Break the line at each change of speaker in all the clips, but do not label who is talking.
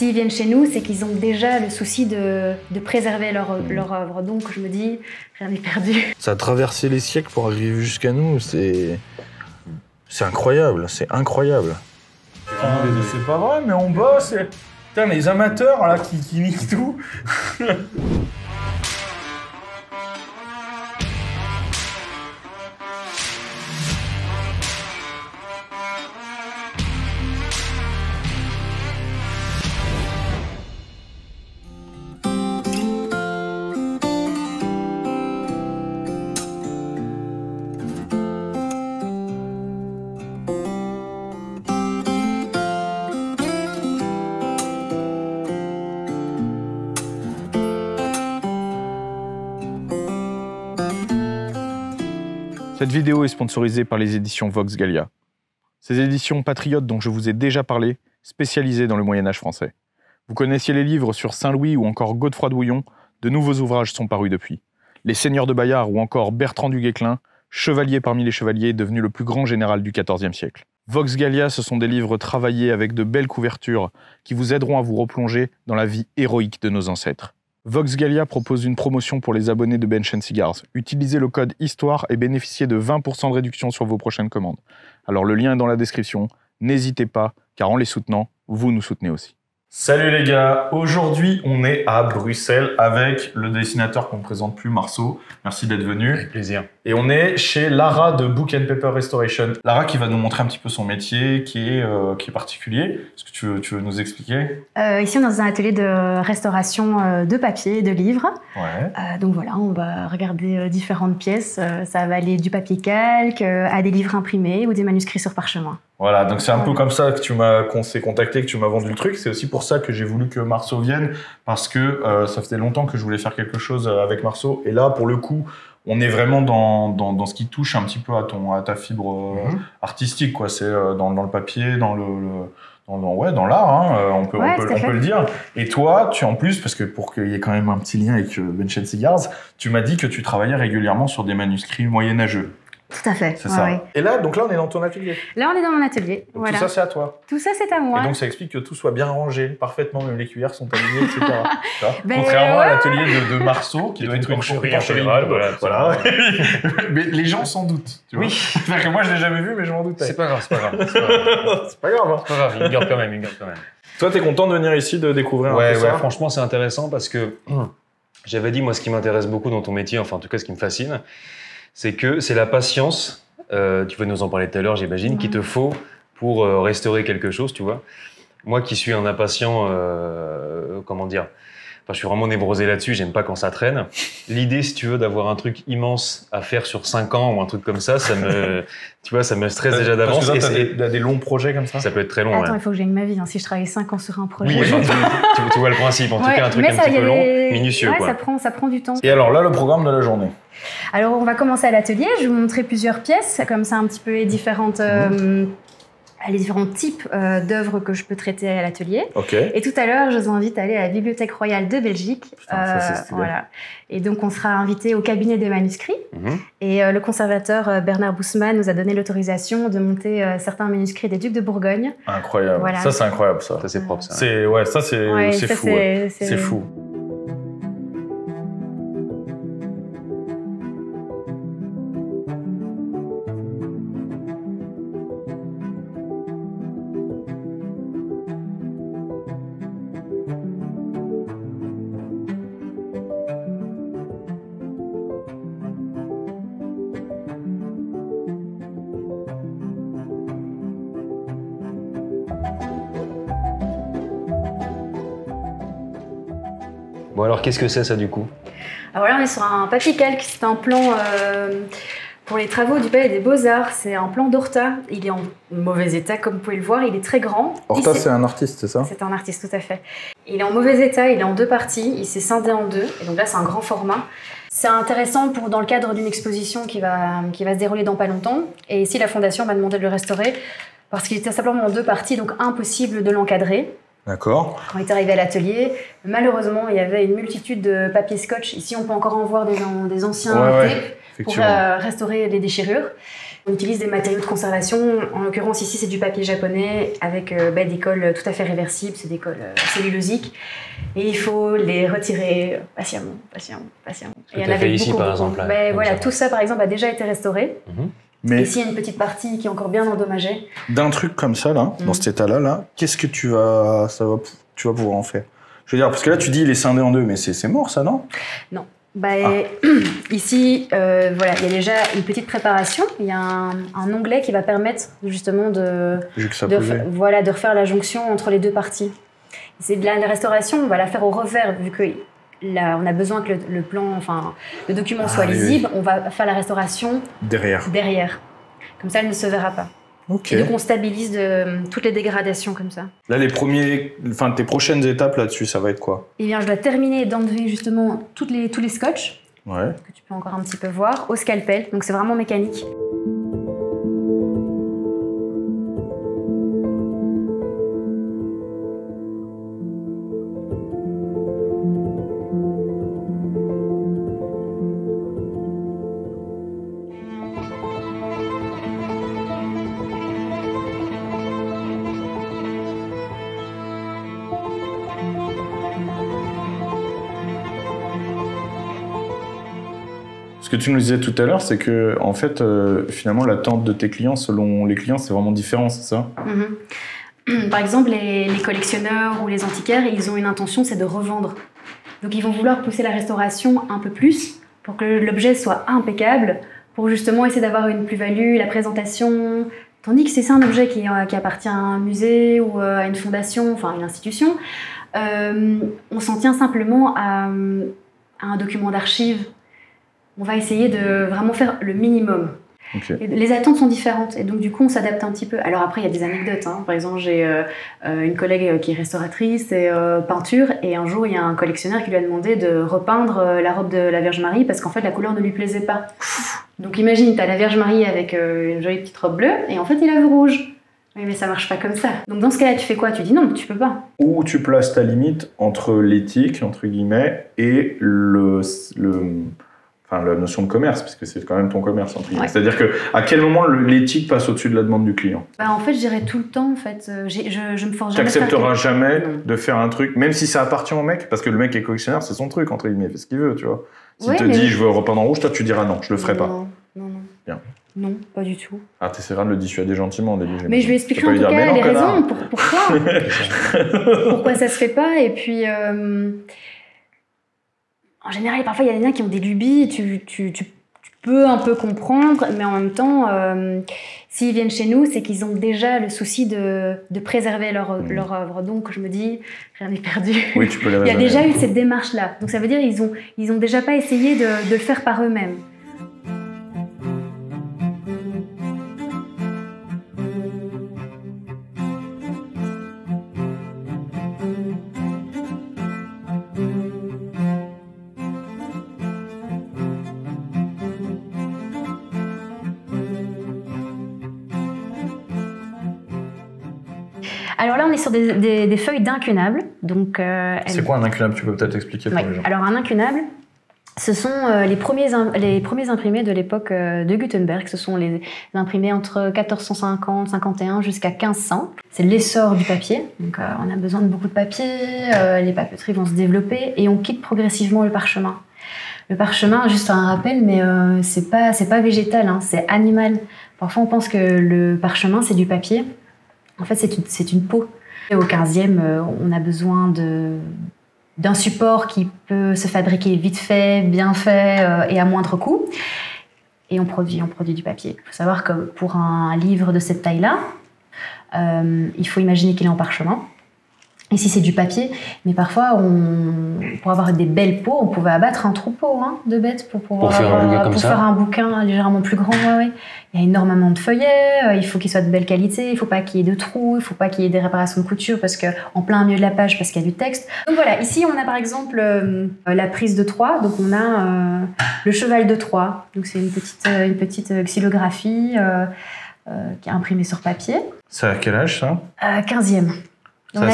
s'ils viennent chez nous, c'est qu'ils ont déjà le souci de préserver leur œuvre. Donc je me dis, rien n'est perdu.
Ça a traversé les siècles pour arriver jusqu'à nous, c'est incroyable, c'est incroyable. C'est pas vrai, mais on bosse. Putain, les amateurs là qui niquent tout.
Cette vidéo est sponsorisée par les éditions Vox Gallia. Ces éditions patriotes dont je vous ai déjà parlé, spécialisées dans le Moyen-Âge français. Vous connaissiez les livres sur Saint-Louis ou encore Godefroy de Bouillon, de nouveaux ouvrages sont parus depuis. Les Seigneurs de Bayard ou encore Bertrand du Guesclin, chevalier parmi les chevaliers, devenu le plus grand général du XIVe siècle. Vox Gallia, ce sont des livres travaillés avec de belles couvertures qui vous aideront à vous replonger dans la vie héroïque de nos ancêtres. Vox Gallia propose une promotion pour les abonnés de Bench & Cigars. Utilisez le code HISTOIRE et bénéficiez de 20% de réduction sur vos prochaines commandes. Alors le lien est dans la description, n'hésitez pas, car en les soutenant, vous nous soutenez aussi.
Salut les gars, aujourd'hui on est à Bruxelles avec le dessinateur qu'on ne présente plus, Marceau. Merci d'être venu.
Avec plaisir.
Et on est chez Lara de Book and Paper Restoration. Lara qui va nous montrer un petit peu son métier qui est particulier. Est-ce que tu veux nous expliquer?
Ici, on est dans un atelier de restauration de papier et de livres.
Ouais.
Donc voilà, on va regarder différentes pièces. Ça va aller du papier calque à des livres imprimés ou des manuscrits sur parchemin.
Voilà, donc c'est un peu comme ça qu'on s'est contacté, que tu m'as vendu le truc. C'est aussi pour ça que j'ai voulu que Marceau vienne, parce que ça faisait longtemps que je voulais faire quelque chose avec Marceau. Et là, pour le coup, on est vraiment dans ce qui touche un petit peu à ta fibre artistique, quoi. C'est dans le papier, dans l'art, hein, on peut le dire. Et toi, en plus, parce que pour qu'il y ait quand même un petit lien avec Bench & Cigars, tu m'as dit que tu travaillais régulièrement sur des manuscrits moyenâgeux.
Tout à fait.
C'est ça.
Ouais.
Et là, donc là, on est dans ton atelier.
Là, on est dans mon atelier.
Donc
voilà.
tout ça, c'est à toi.
Tout ça, c'est à moi.
Et donc, ça explique que tout soit bien rangé, parfaitement, même les cuillères sont alignées, etc.
Ben,
contrairement à l'atelier de Marceau, qui doit être une
porcherie en général. Voilà.
Mais les gens s'en doutent. Tu vois.
Oui.
C'est-à-dire que moi, je l'ai jamais vu, mais je m'en doutais.
C'est pas grave, c'est pas grave.
C'est pas grave. Hein.
C'est pas grave, il garde quand même,
Toi, t'es content de venir ici, de découvrir un peu ça?
Ouais, franchement, c'est intéressant parce que j'avais dit, moi, ce qui m'intéresse beaucoup dans ton métier, enfin, en tout cas, ce qui me fascine, c'est que c'est la patience. Tu vas nous en parler tout à l'heure, j'imagine, qu'il te faut pour restaurer quelque chose, tu vois. Moi qui suis un impatient, comment dire, enfin, je suis vraiment névrosé là-dessus, j'aime pas quand ça traîne. L'idée, si tu veux, d'avoir un truc immense à faire sur 5 ans ou un truc comme ça tu vois, ça me stresse déjà d'avance.
Parce que t'as des longs projets comme ça?
Ça peut être très long,
Attends,
ouais.
il faut que j'aille ma vie. Hein. Si je travaille 5 ans sur un projet...
Oui, tu vois le principe. En tout cas, un truc un petit peu long, minutieux,
ouais,
quoi.
Ça prend du temps.
Et alors là, le programme de la journée?
Alors, on va commencer à l'atelier. Je vais vous montrer plusieurs pièces, comme ça, un petit peu les différents types d'œuvres que je peux traiter à l'atelier.
Okay.
Et tout à l'heure, je vous invite à aller à la Bibliothèque royale de Belgique.
Putain, ça, c'est stylé.
Voilà. Et donc, on sera invité au cabinet des manuscrits. Et le conservateur Bernard Boussemann nous a donné l'autorisation de monter certains manuscrits des ducs de Bourgogne.
Incroyable.
Voilà.
Ça, c'est incroyable, ça.
Ça, c'est propre, ça.
C'est fou. C'est fou.
Bon, alors, qu'est-ce que c'est, ça, du coup?
Alors là, on est sur un papier calque. C'est un plan pour les travaux du Palais des Beaux-Arts. C'est un plan d'Horta. Il est en mauvais état, comme vous pouvez le voir. Il est très grand.
Horta, c'est un artiste, c'est ça?
C'est un artiste, tout à fait. Il est en mauvais état. Il est en 2 parties. Il s'est scindé en 2. Et donc là, c'est un grand format. C'est intéressant dans le cadre d'une exposition qui va se dérouler dans pas longtemps. Et ici, la Fondation m'a demandé de le restaurer parce qu'il était simplement en 2 parties, donc impossible de l'encadrer.
D'accord.
Quand on est arrivé à l'atelier, malheureusement, il y avait une multitude de papiers scotch. Ici, on peut encore en voir des anciens tapes pour restaurer les déchirures. On utilise des matériaux de conservation. En l'occurrence, ici, c'est du papier japonais avec des colles tout à fait réversibles. C'est des colles cellulosiques. Et il faut les retirer patiemment.
Ce que tu as fait ici, par exemple. Là,
voilà, tout ça, par exemple, a déjà été restauré.
Mais
ici, il y a une petite partie qui est encore bien endommagée.
d'un truc comme ça, là, dans cet état-là, qu'est-ce que tu vas pouvoir en faire? Je veux dire, parce que là, tu dis il est scindé en deux, mais c'est mort, ça, non?
Non. Ici, voilà, il y a déjà une petite préparation. Il y a un onglet qui va permettre justement de refaire la jonction entre les deux parties. C'est de la restauration, on va la faire au revers, vu que là, on a besoin que le plan, enfin, le document soit lisible. On va faire la restauration derrière. Comme ça, elle ne se verra pas.
Ok.
Et donc, on stabilise toutes les dégradations comme ça.
Là, tes prochaines étapes là-dessus, ça va être quoi?
Eh bien, je dois terminer d'enlever justement tous les scotch,
Ouais.
que tu peux encore un petit peu voir, au scalpel. Donc, c'est vraiment mécanique.
Ce que tu nous disais tout à l'heure, c'est que en fait, finalement, l'attente de tes clients, selon les clients, c'est vraiment différent, c'est ça?
Par exemple, les collectionneurs ou les antiquaires, ils ont une intention, c'est de revendre. Donc ils vont vouloir pousser la restauration un peu plus pour que l'objet soit impeccable, pour justement essayer d'avoir une plus-value, la présentation. Tandis que si c'est un objet qui appartient à un musée ou à une fondation, enfin une institution, on s'en tient simplement à un document d'archives. On va essayer de vraiment faire le minimum.
Okay.
Les attentes sont différentes et donc du coup on s'adapte un petit peu. Alors après il y a des anecdotes. Par exemple j'ai une collègue qui est restauratrice et peinture et un jour il y a un collectionneur qui lui a demandé de repeindre la robe de la Vierge Marie parce qu'en fait la couleur ne lui plaisait pas. Donc imagine, tu as la Vierge Marie avec une jolie petite robe bleue et en fait il a vu rouge. Oui, mais ça marche pas comme ça. Donc dans ce cas-là, tu fais quoi? Tu dis non, tu peux pas.
Où tu places ta limite entre l'éthique, entre guillemets, et la notion de commerce, puisque c'est quand même ton commerce, entre guillemets. Ouais. C'est-à-dire que à quel moment l'éthique passe au-dessus de la demande du client?
En fait, je dirais tout le temps, en fait. Je me force jamais.
Tu n'accepteras jamais de faire un truc, même si ça appartient au mec, parce que le mec est collectionneur, c'est son truc, entre guillemets, il fait ce qu'il veut, tu vois. S'il te dit, je veux repeindre en rouge, toi, tu diras non, je le ferai pas.
Non.
Bien.
Non, pas du tout.
Ah, t'essaieras de le dissuader gentiment au début.
Mais je lui expliquerai en tout cas les raisons, pourquoi. Pourquoi ça se fait pas, et puis... En général, parfois, il y a des gens qui ont des lubies, tu peux un peu comprendre, mais en même temps, s'ils viennent chez nous, c'est qu'ils ont déjà le souci de préserver leur œuvre. Donc, je me dis, rien n'est perdu.
Oui, tu peux les
Il y a déjà eu cette démarche-là. Donc, ça veut dire qu'ils ont déjà pas essayé de le faire par eux-mêmes. Alors là, on est sur des feuilles d'incunable.
C'est quoi un incunable? Tu peux peut-être expliquer pour les gens.
Alors un incunable, ce sont les premiers imprimés de l'époque de Gutenberg. Ce sont les imprimés entre 1450, 51 jusqu'à 1500. C'est l'essor du papier. Donc on a besoin de beaucoup de papier, les papeteries vont se développer et on quitte progressivement le parchemin. Le parchemin, juste un rappel, mais c'est pas végétal, c'est animal. Parfois on pense que le parchemin c'est du papier. En fait, c'est une peau. Et au 15e, on a besoin d'un support qui peut se fabriquer vite fait, bien fait et à moindre coût. Et on produit du papier. Il faut savoir que pour un livre de cette taille-là, il faut imaginer qu'il est en parchemin. Ici, c'est du papier, mais parfois, pour avoir des belles peaux, on pouvait abattre un troupeau de bêtes pour
faire un
bouquin légèrement plus grand. Ouais. Il y a énormément de feuillets, il faut qu'il soit de belle qualité, il ne faut pas qu'il y ait de trous, il ne faut pas qu'il y ait des réparations de couture en plein milieu de la page parce qu'il y a du texte. Donc voilà, ici, on a par exemple la prise de Troie, donc on a le cheval de Troie. Donc c'est une petite xylographie qui est imprimée sur papier.
C'est à quel âge ça?
15e.
Là,
on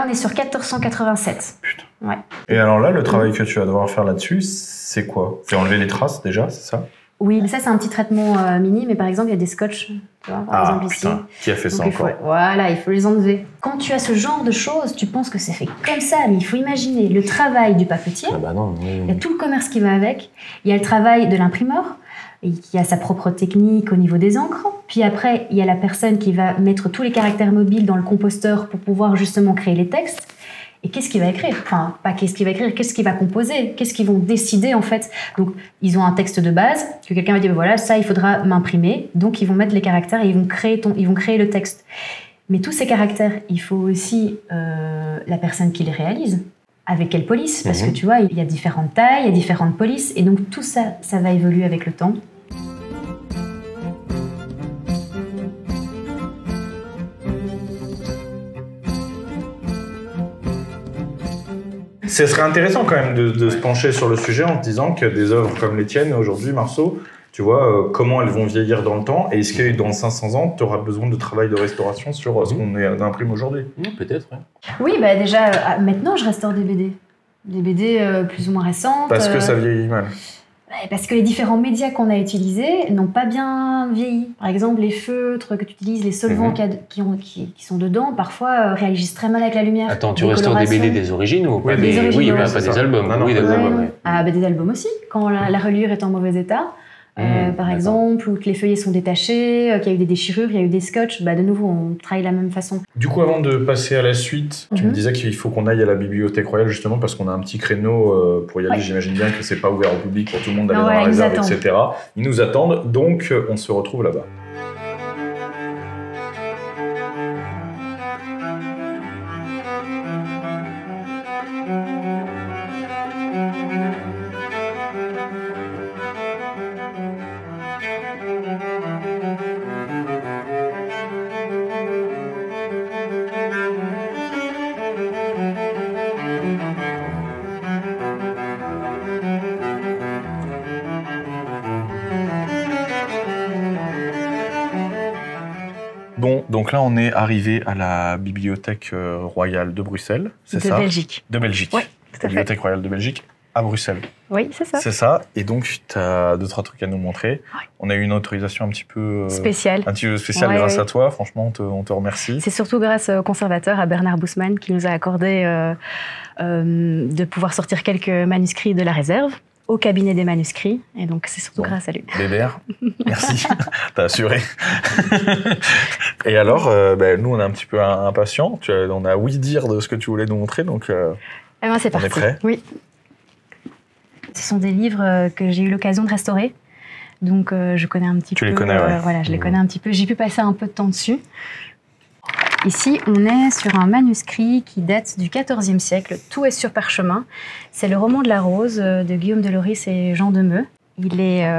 est sur 1487.
Putain.
Ouais.
Et alors là, le travail que tu vas devoir faire là-dessus, c'est quoi? C'est enlever les traces déjà, c'est ça?
Oui, mais ça, c'est un petit traitement mini, mais par exemple, il y a des scotch, tu vois, par exemple ici.
Putain, qui a fait ça
Donc,
encore
voilà, il faut les enlever. Quand tu as ce genre de choses, tu penses que c'est fait comme ça, mais il faut imaginer le travail du papetier,
Ah bah non,
il y a tout le commerce qui va avec, il y a le travail de l'imprimeur, qui a sa propre technique au niveau des encres, puis après, il y a la personne qui va mettre tous les caractères mobiles dans le composteur pour pouvoir justement créer les textes. Et qu'est-ce qu'il va écrire? Enfin, pas qu'est-ce qu'il va écrire, qu'est-ce qu'il va composer? Qu'est-ce qu'ils vont décider, en fait? Donc, ils ont un texte de base, que quelqu'un va dire, voilà, ça, il faudra m'imprimer. Donc, ils vont mettre les caractères et ils vont créer le texte. Mais tous ces caractères, il faut aussi la personne qui les réalise. Avec quelle police? Parce que, tu vois, il y a différentes tailles, il y a différentes polices. Et donc, tout ça, ça va évoluer avec le temps.
Ce serait intéressant quand même de se pencher sur le sujet en te disant que des œuvres comme les tiennes aujourd'hui, Marceau, tu vois, comment elles vont vieillir dans le temps et est-ce que dans 500 ans, tu auras besoin de travail de restauration sur ce qu'on imprime aujourd'hui?
Peut-être, ouais.
Oui, bah déjà, maintenant, je restaure des BD. Des BD plus ou moins récentes.
Parce que ça vieillit mal.
Parce que les différents médias qu'on a utilisés n'ont pas bien vieilli. Par exemple, les feutres que tu utilises, les solvants qui sont dedans, parfois réagissent très mal avec la lumière.
Attends, tu restaures des BD des origines ou pas
des originaux,
oui,
ouais,
pas des albums.
Non,
oui,
des
des albums.
albums.
Ah, bah, des albums aussi, quand la reliure est en mauvais état. Par exemple, ou que les feuillets sont détachés, qu'il y a eu des déchirures, il y a eu des scotch, bah de nouveau, on travaille de la même façon.
Du coup, avant de passer à la suite, tu me disais qu'il faut qu'on aille à la Bibliothèque Royale justement parce qu'on a un petit créneau pour y aller. J'imagine bien que c'est pas ouvert au public pour tout le monde d'aller dans la réserve, etc. Ils nous attendent, donc on se retrouve là-bas. Bon, donc là, on est arrivé à la Bibliothèque Royale de Bruxelles, c'est ça?
De Belgique.
De Belgique.
Oui, tout à fait.
Bibliothèque Royale de Belgique à Bruxelles.
Oui, c'est ça.
C'est ça. Et donc, tu as 2-3 trucs à nous montrer.
Oui.
On a eu une autorisation un petit peu
spéciale.
Un petit peu spéciale grâce à toi. Franchement, on te remercie.
C'est surtout grâce au conservateur, à Bernard Bousman, qui nous a accordé de pouvoir sortir quelques manuscrits de la réserve au cabinet des manuscrits. Et donc, c'est surtout grâce à lui.
Bébert, merci. T'as assuré. Et alors, nous, on est un petit peu impatients. On a oui dire de ce que tu voulais nous montrer. Donc,
c'est parti.
On est prêt?
Oui. Ce sont des livres que j'ai eu l'occasion de restaurer. Donc, je connais un petit peu.
Tu les connais, ouais.
Voilà, je les connais un petit peu. J'ai pu passer un peu de temps dessus. Ici, on est sur un manuscrit qui date du XIVe siècle. Tout est sur parchemin. C'est le roman de la Rose de Guillaume de Loris et Jean Demeux. Il est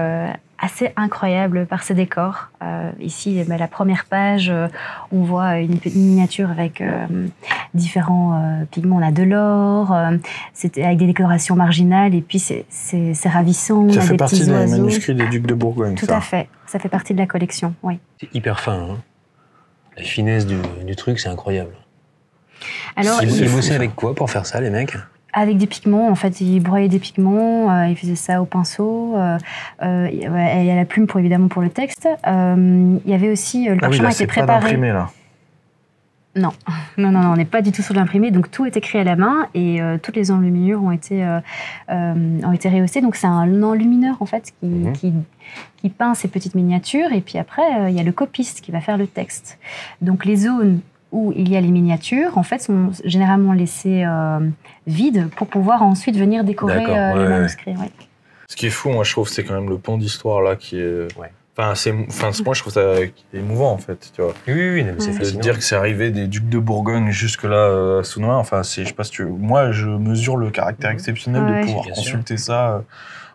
assez incroyable par ses décors. Ici, la première page, on voit une miniature avec différents pigments. On a de l'or, c'est avec des décorations marginales, et puis c'est ravissant.
Ça
on a
fait
des
partie
petits
des
oiseaux.
manuscrits des ducs de Bourgogne.
Tout à fait. Ça fait partie de la collection, oui.
C'est hyper fin, hein. La finesse du truc, c'est incroyable.
Alors,
Ils bossaient avec quoi pour faire ça, les mecs?
Avec des pigments, en fait, ils broyaient des pigments, ils faisaient ça au pinceau, et à la plume évidemment pour le texte. Il y avait aussi le parchemin était préparé.
Pas d'imprimé, là.
Non, on n'est pas du tout sur l'imprimé, donc tout est écrit à la main et toutes les enluminures ont été rehaussées. Donc c'est un enlumineur en fait qui peint ces petites miniatures et puis après il y a le copiste qui va faire le texte. Donc les zones où il y a les miniatures, en fait, sont généralement laissées vides pour pouvoir ensuite venir décorer les manuscrits. Ouais.
Ce qui est fou, moi, je trouve, c'est quand même le pan d'histoire là qui est. Ouais. Moi, je trouve ça émouvant, en fait, tu vois.
Oui, c'est
fascinant. De dire que c'est arrivé des ducs de Bourgogne jusque-là à Saunois, enfin, je sais pas si moi, je mesure le caractère exceptionnel de pouvoir consulter ça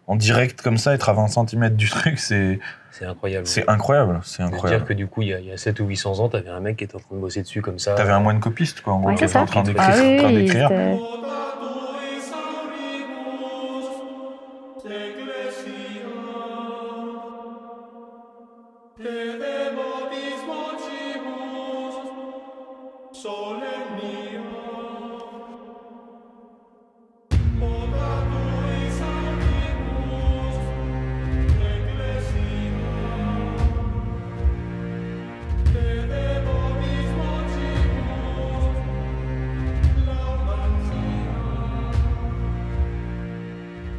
en direct comme ça, être à 20 cm du truc, c'est
incroyable.
C'est incroyable, c'est
incroyable.
incroyable.
C'est-à-dire que du coup, il y a 700 ou 800 ans, t'avais un mec qui était en train de bosser dessus comme ça.
T'avais un moine copiste, quoi, en gros, qui était en train d'écrire.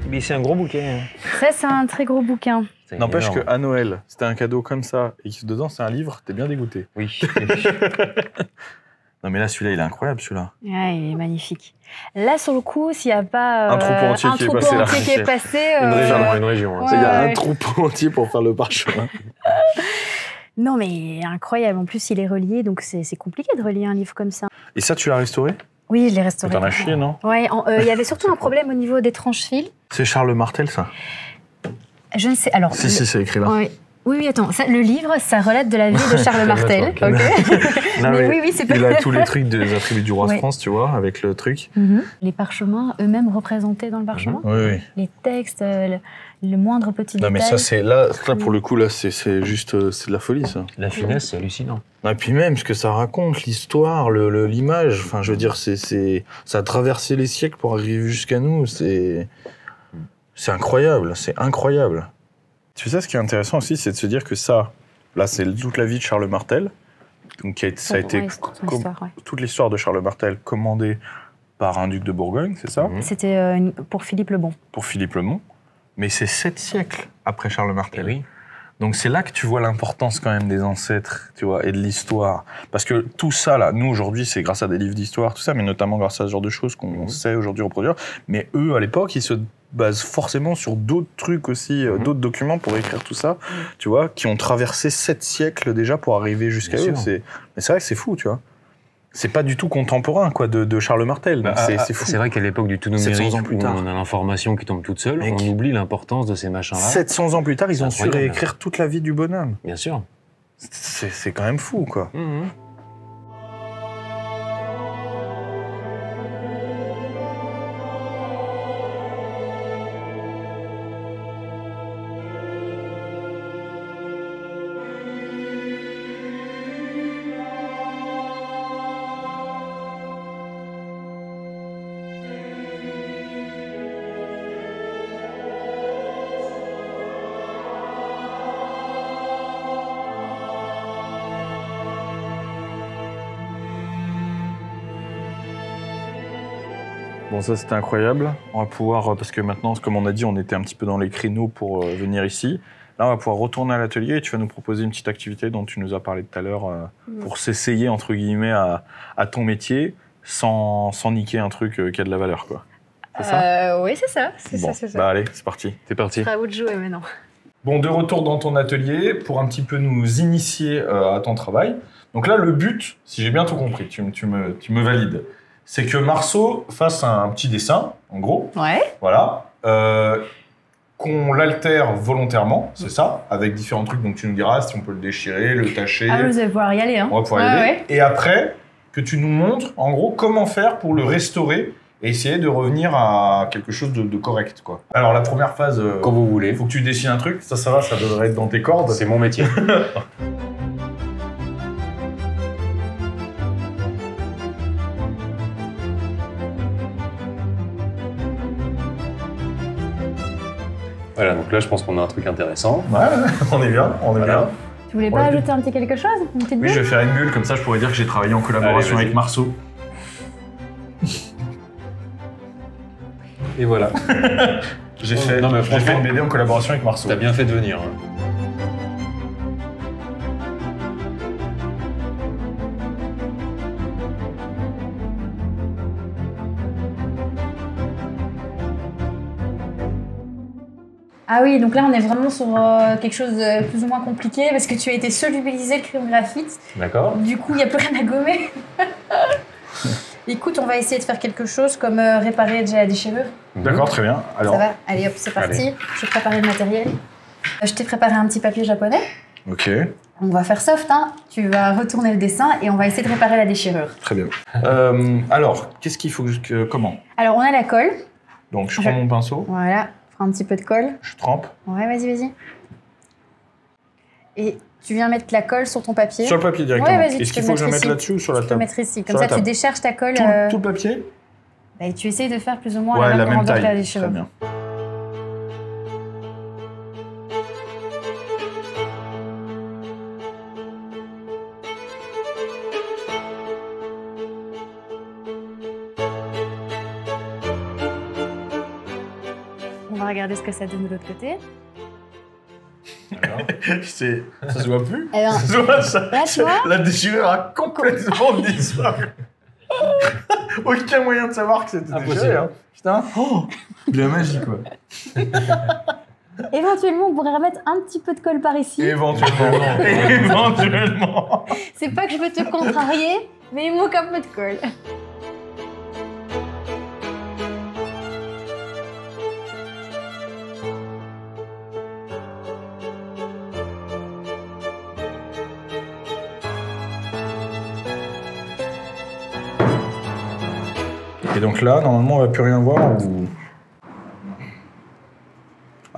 Mais c'est un gros bouquet.
Ça, c'est un très gros bouquin.
N'empêche qu'à Noël, c'était un cadeau comme ça, et que dedans c'est un livre, t'es bien dégoûté.
Oui.
Non mais là, celui-là, il est incroyable, celui-là.
Ouais, il est magnifique. Là, sur le coup, s'il n'y a pas
Un troupeau entier qui est passé, là.
qui est passé,
Une région.
Ouais.
Il y a un troupeau entier pour faire le parchemin.
Non, mais incroyable. En plus, il est relié, donc c'est compliqué de relier un livre comme ça.
Et ça, tu l'as restauré?
Oui, je l'ai restauré.
T'en as chié, non?
Ouais, il y avait surtout un problème au niveau des tranches-fils.
C'est Charles Martel, ça?
Je ne sais. Alors.
Si, c'est écrit là.
Ouais. Oui, attends. Ça, le livre, ça relate de la vie de Charles Martel. Ok.
Non,
mais oui, c'est pas.
Il a tous les trucs des attributs du roi de
Ouais.
France, tu vois, avec le truc.
Les parchemins eux-mêmes représentés dans le parchemin.
Oui.
Les textes, le moindre petit
Non,
détail.
mais ça, c'est là pour le coup, là, c'est juste, c'est de la folie, ça.
La finesse, c'est hallucinant.
Et puis même, ce que ça raconte, l'histoire, l'image, enfin, je veux dire, ça a traversé les siècles pour arriver jusqu'à nous, c'est incroyable, c'est incroyable. Tu sais, ce qui est intéressant aussi, c'est de se dire que ça, là, c'est toute la vie de Charles Martel, donc ça a été toute l'histoire de Charles Martel commandée par un duc de Bourgogne, c'est ça?
C'était pour Philippe le Bon.
Pour Philippe le Bon, mais c'est 7 siècles après Charles Martel.
Oui.
Donc c'est là que tu vois l'importance quand même des ancêtres, tu vois, et de l'histoire. Parce que tout ça, là, nous aujourd'hui, c'est grâce à des livres d'histoire, tout ça, mais notamment grâce à ce genre de choses qu'on sait aujourd'hui reproduire. Mais eux, à l'époque, ils se basent forcément sur d'autres trucs aussi, d'autres documents pour écrire tout ça, tu vois, qui ont traversé 7 siècles déjà pour arriver jusqu'à eux. Mais c'est vrai que c'est fou, tu vois. C'est pas du tout contemporain, quoi, de Charles Martel. C'est fou.
C'est vrai qu'à l'époque du tout numérique,
700 ans plus tard.
où on a l'information qui tombe toute seule, on oublie l'importance de ces machins-là.
700 ans plus tard, ils ont su
Incroyable.
réécrire toute la vie du bonhomme.
Bien sûr.
C'est quand même fou, quoi. Bon, ça c'était incroyable. On va pouvoir, parce que maintenant, comme on a dit, on était un petit peu dans les créneaux pour venir ici. Là, on va pouvoir retourner à l'atelier et tu vas nous proposer une petite activité dont tu nous as parlé tout à l'heure pour s'essayer, entre guillemets, à ton métier sans niquer un truc qui a de la valeur, quoi. C'est ça?
Oui, c'est ça.
Bon, bah allez, c'est parti.
C'est parti.
À vous de jouer maintenant.
Bon, de retour dans ton atelier pour un petit peu nous initier à ton travail. Donc là, le but, si j'ai bien tout compris, tu me valides, c'est que Marceau fasse un petit dessin, en gros.
Ouais.
Voilà. Qu'on l'altère volontairement, c'est ça, avec différents trucs. Donc tu nous diras si on peut le déchirer, le tacher.
Ah, vous allez pouvoir y aller, hein.
On va pouvoir y aller. Et après, que tu nous montres, en gros, comment faire pour le restaurer et essayer de revenir à quelque chose de correct, quoi. Alors, la première phase,
Quand vous voulez.
il faut que tu dessines un truc. Ça va, ça devrait être dans tes cordes.
C'est mon métier. Voilà, donc là, je pense qu'on a un truc intéressant.
Ouais, on est bien, on est
Voilà.
bien.
Tu voulais
Ouais,
pas
du-
ajouter un petit quelque chose? Une petite
Oui,
bulle?
je vais faire une bulle, comme ça je pourrais dire que j'ai travaillé en collaboration
Allez, vas-y.
avec Marceau.
Et voilà.
J'ai
Oh,
fait,
non, mais
j'ai fait
franchement,
une BD en collaboration avec Marceau.
T'as bien fait de venir. hein.
Ah oui, donc là on est vraiment sur quelque chose de plus ou moins compliqué parce que tu as été solubilisé le crayon graphite.
D'accord.
Du coup, il n'y a plus rien à gommer. Écoute, on va essayer de faire quelque chose comme réparer déjà la déchirure.
D'accord, très bien. Alors,
Ça va? Allez hop, c'est parti. Je vais préparer le matériel. Je t'ai préparé un petit papier japonais.
Ok,
On va faire soft, hein. Tu vas retourner le dessin et on va essayer de réparer la déchirure.
très bien.
alors, qu'est-ce qu'il faut comment?
Alors, on a la colle.
Donc, je prends mon pinceau,
Voilà, prends un petit peu de colle.
je trempe.
Ouais, vas-y. Et tu viens mettre la colle sur ton papier.
Sur le papier directement.
Ouais, vas-y,
Est-ce
tu
qu'il
peux
faut que je
le
le
mettre
mette
ici.
là-dessus ou sur la
Tu peux
table?
mettre ici. Comme
Sur la
ça, tu
table.
décharges ta colle.
Tout le papier?
Et tu essayes de faire plus ou moins
Ouais,
la
la
même
même
grandeur que la
taille.
déchirure.
Très bien.
On va va regarder ce que ça donne de l'autre côté.
Ça se voit plus.
Eh ben,
Ça se voit, ça.
là, tu vois,
La déchirure a complètement disparu. Aucun moyen de savoir que c'était déchiré. Hein. Putain, de la magie, quoi.
éventuellement, on pourrait remettre un petit peu de colle par ici.
Éventuellement. Éventuellement.
C'est pas que je veux te contrarier, mais il manque un peu de colle.
Et donc là, normalement, on va plus rien voir ou...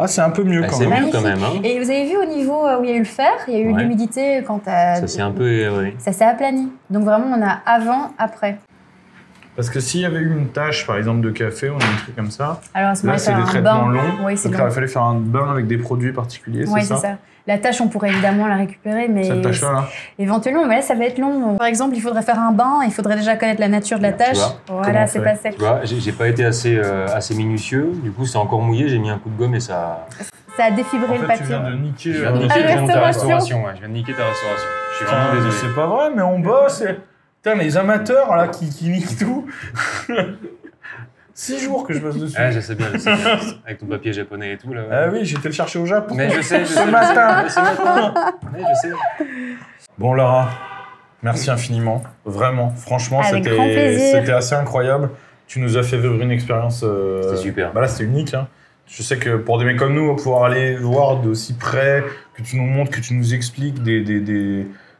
Ah, c'est un peu mieux quand
C'est
même.
mieux quand même. Hein.
Et vous avez vu au niveau où il y a eu le fer, il y a eu
Ouais.
l'humidité quand t'as...
Ça s'est un peu... oui.
Ça s'est aplani. Donc vraiment, on a avant, après.
Parce que s'il y avait eu une tache, par exemple, de café, on a un truc comme ça.
Alors à ce
Là,
moment-là,
c'est
faire
des
un
traitements
bain.
longs.
Oui, c'est
Donc
long.
là, il fallait faire un bain avec des produits particuliers,
Oui,
c'est
c'est
ça
ça. La tâche, on pourrait évidemment la récupérer, mais
Cette tâche-là, là.
éventuellement, mais là, ça va être long. Par exemple, il faudrait faire un bain, il faudrait déjà connaître la nature de la
Tu
tâche.
vois,
comment
Voilà,
on
c'est
fait
pas sec.
Tu vois, j'ai pas été assez minutieux. Du coup, c'est encore mouillé. J'ai mis un coup de gomme et ça...
Ça a défibré
En
le
fait, tu
papier.
viens de niquer...
Je viens de
euh,
niquer
Ah,
ta
restauration.
restauration. Ouais. Je viens de niquer ta restauration. Je suis vraiment
Putain,
désolé.
C'est pas vrai, mais on bosse. Putain, les amateurs, là, qui niquent tout. 6 jours que je bosse dessus.
Ouais, je sais bien, je sais bien. Avec ton papier japonais et tout, là. Ouais.
Ah oui, j'étais le chercher au Japon.
Mais je sais,
Ce matin.
Ce matin. Ouais, je sais.
Bon, Lara, merci infiniment. Vraiment, franchement,
Avec grand plaisir.
c'était assez incroyable. Tu nous as fait vivre une expérience...
C'était super.
Bah là, c'était unique. Hein. Je sais que pour des mecs comme nous, pouvoir aller voir d'aussi près, que tu nous montres, que tu nous expliques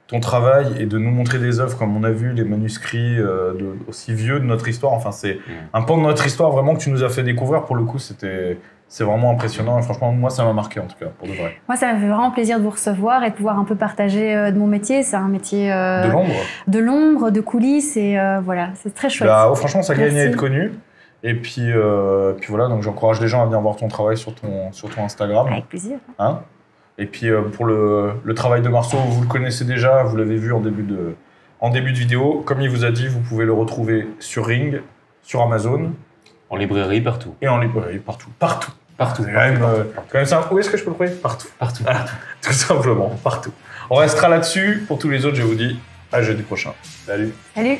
ton travail et de nous montrer des œuvres comme on a vu, les manuscrits aussi vieux de notre histoire. Enfin, c'est un pan de notre histoire vraiment que tu nous as fait découvrir. Pour le coup, c'est vraiment impressionnant. Et franchement, moi, ça m'a marqué en tout cas, pour de vrai.
Moi, ça m'a fait vraiment plaisir de vous recevoir et de pouvoir un peu partager de mon métier. C'est un métier
De l'ombre.
de l'ombre, de coulisses, et voilà, c'est très chouette.
Bah, franchement, ça gagne à
Merci.
être connu. Et puis voilà, donc j'encourage les gens à venir voir ton travail sur ton Instagram.
Avec plaisir.
Hein. Et puis pour le travail de Marceau, vous le connaissez déjà, vous l'avez vu en début de vidéo. Comme il vous a dit, vous pouvez le retrouver sur Ring, sur Amazon
En librairie, partout.
et en librairie, partout. Partout.
Partout.
C'est quand même ça. Où est-ce que je peux le trouver? Partout.
Partout.
Voilà, tout simplement, partout. On restera là-dessus. Pour tous les autres, je vous dis à jeudi prochain. Salut.
Salut.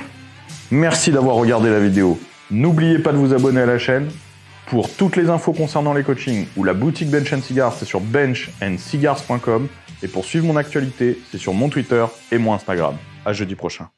Merci d'avoir regardé la vidéo. N'oubliez pas de vous abonner à la chaîne. Pour toutes les infos concernant les coachings ou la boutique Bench & Cigars, c'est sur benchandcigars.com. Et pour suivre mon actualité, c'est sur mon Twitter et mon Instagram. À jeudi prochain.